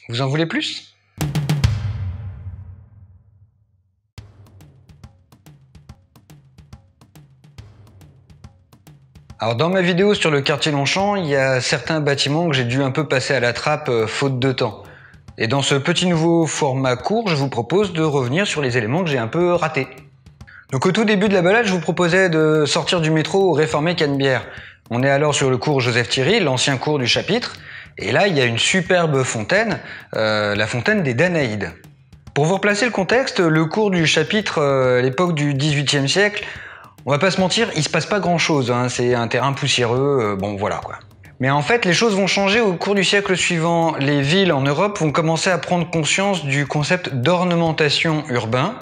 Vous en voulez plus? Alors dans ma vidéo sur le quartier Longchamp, il y a certains bâtiments que j'ai dû un peu passer à la trappe faute de temps. Et dans ce petit nouveau format court, je vous propose de revenir sur les éléments que j'ai un peu ratés. Donc au tout début de la balade, je vous proposais de sortir du métro au réformé Canebière. On est alors sur le cours Joseph-Thierry, l'ancien cours du chapitre, et là il y a une superbe fontaine, la fontaine des Danaïdes. Pour vous replacer le contexte, le cours du chapitre à l'époque du XVIIIe siècle, on va pas se mentir, il se passe pas grand chose, hein. C'est un terrain poussiéreux, bon voilà quoi. Mais en fait, les choses vont changer au cours du siècle suivant. Les villes en Europe vont commencer à prendre conscience du concept d'ornementation urbain,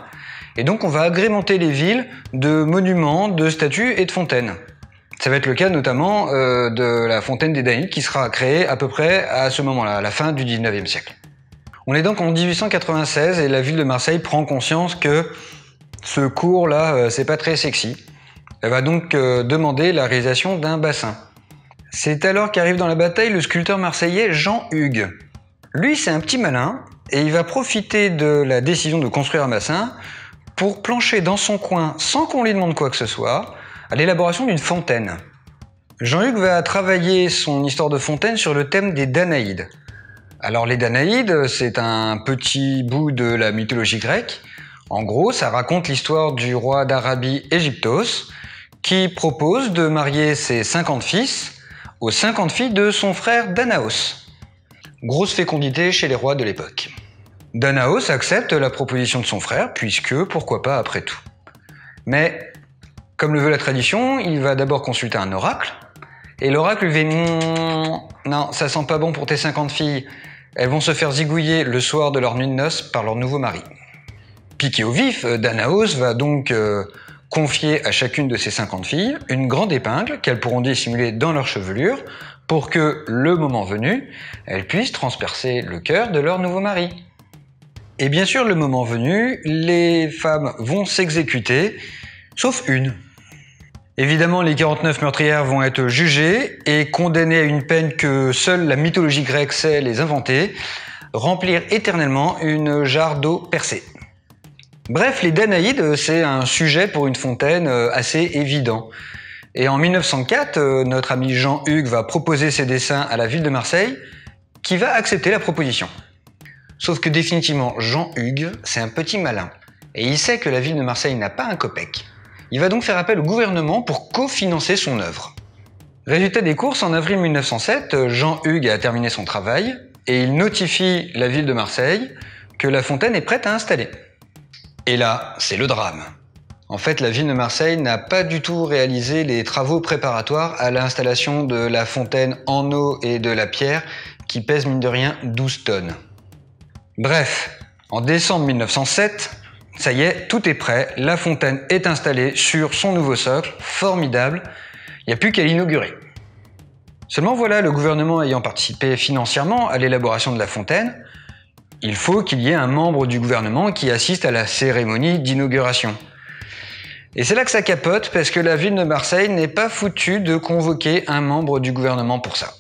et donc on va agrémenter les villes de monuments, de statues et de fontaines. Ça va être le cas notamment de la fontaine des Danaïdes qui sera créée à peu près à ce moment-là, à la fin du XIXe siècle. On est donc en 1896 et la ville de Marseille prend conscience que ce cours-là, c'est pas très sexy. Elle va donc demander la réalisation d'un bassin. C'est alors qu'arrive dans la bataille le sculpteur marseillais Jean Hugues. Lui, c'est un petit malin et il va profiter de la décision de construire un bassin pour plancher dans son coin, sans qu'on lui demande quoi que ce soit, à l'élaboration d'une fontaine. Jean Hugues va travailler son histoire de fontaine sur le thème des Danaïdes. Alors les Danaïdes, c'est un petit bout de la mythologie grecque. En gros, ça raconte l'histoire du roi d'Arabie Égyptos, qui propose de marier ses 50 fils aux 50 filles de son frère Danaos. Grosse fécondité chez les rois de l'époque. Danaos accepte la proposition de son frère, puisque pourquoi pas après tout. Mais, comme le veut la tradition, il va d'abord consulter un oracle, et l'oracle lui dit « Non, ça sent pas bon pour tes 50 filles, elles vont se faire zigouiller le soir de leur nuit de noces par leur nouveau mari. » Piqué au vif, Danaos va donc confier à chacune de ses 50 filles une grande épingle qu'elles pourront dissimuler dans leur chevelure pour que, le moment venu, elles puissent transpercer le cœur de leur nouveau mari. Et bien sûr, le moment venu, les femmes vont s'exécuter, sauf une. Évidemment, les 49 meurtrières vont être jugées et condamnées à une peine que seule la mythologie grecque sait les inventer, remplir éternellement une jarre d'eau percée. Bref, les Danaïdes, c'est un sujet pour une fontaine assez évident. Et en 1904, notre ami Jean Hugues va proposer ses dessins à la ville de Marseille, qui va accepter la proposition. Sauf que définitivement, Jean Hugues, c'est un petit malin. Et il sait que la ville de Marseille n'a pas un copec. Il va donc faire appel au gouvernement pour cofinancer son œuvre. Résultat des courses, en avril 1907, Jean Hugues a terminé son travail et il notifie la ville de Marseille que la fontaine est prête à installer. Et là, c'est le drame. En fait, la ville de Marseille n'a pas du tout réalisé les travaux préparatoires à l'installation de la fontaine en eau et de la pierre qui pèse mine de rien 12 tonnes. Bref, en décembre 1907, ça y est, tout est prêt, la fontaine est installée sur son nouveau socle, formidable, il n'y a plus qu'à l'inaugurer. Seulement voilà, le gouvernement ayant participé financièrement à l'élaboration de la fontaine, il faut qu'il y ait un membre du gouvernement qui assiste à la cérémonie d'inauguration. Et c'est là que ça capote, parce que la ville de Marseille n'est pas foutue de convoquer un membre du gouvernement pour ça.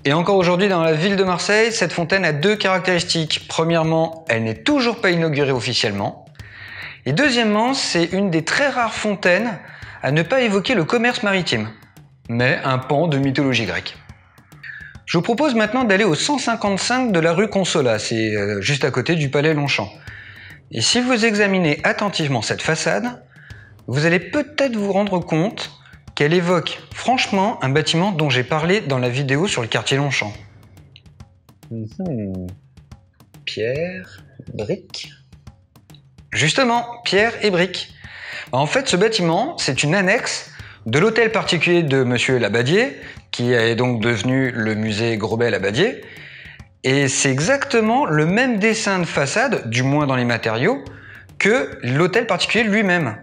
Et encore aujourd'hui, dans la ville de Marseille, cette fontaine a deux caractéristiques. Premièrement, elle n'est toujours pas inaugurée officiellement. Et deuxièmement, c'est une des très rares fontaines à ne pas évoquer le commerce maritime, mais un pan de mythologie grecque. Je vous propose maintenant d'aller au 155 de la rue Consolat, c'est juste à côté du palais Longchamp. Et si vous examinez attentivement cette façade, vous allez peut-être vous rendre compte qu'elle évoque franchement un bâtiment dont j'ai parlé dans la vidéo sur le quartier Longchamp. Pierre, brique. Justement, pierre et brique. En fait, ce bâtiment, c'est une annexe de l'hôtel particulier de Monsieur Labadier, qui est donc devenu le musée Grobet-Labadier. Et c'est exactement le même dessin de façade, du moins dans les matériaux, que l'hôtel particulier lui-même.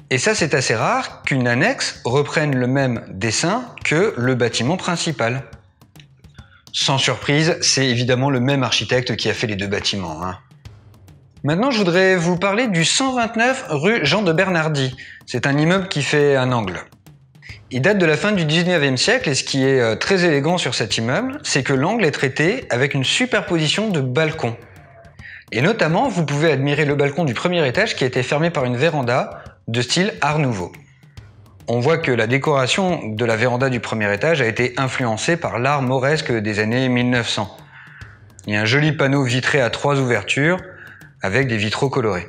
Et ça, c'est assez rare qu'une annexe reprenne le même dessin que le bâtiment principal. Sans surprise, c'est évidemment le même architecte qui a fait les deux bâtiments, hein. Maintenant, je voudrais vous parler du 129 rue Jean de Bernardi. C'est un immeuble qui fait un angle. Il date de la fin du 19e siècle et ce qui est très élégant sur cet immeuble, c'est que l'angle est traité avec une superposition de balcons. Et notamment, vous pouvez admirer le balcon du premier étage qui a été fermé par une véranda de style Art Nouveau. On voit que la décoration de la véranda du premier étage a été influencée par l'art mauresque des années 1900. Il y a un joli panneau vitré à 3 ouvertures avec des vitraux colorés.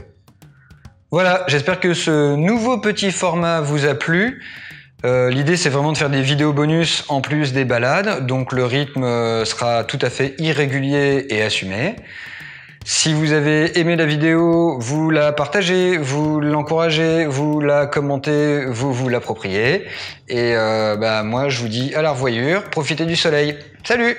Voilà, j'espère que ce nouveau petit format vous a plu. L'idée c'est vraiment de faire des vidéos bonus en plus des balades, donc le rythme sera tout à fait irrégulier et assumé. Si vous avez aimé la vidéo, vous la partagez, vous l'encouragez, vous la commentez, vous vous l'appropriez. Et moi je vous dis à la revoyure, profitez du soleil. Salut!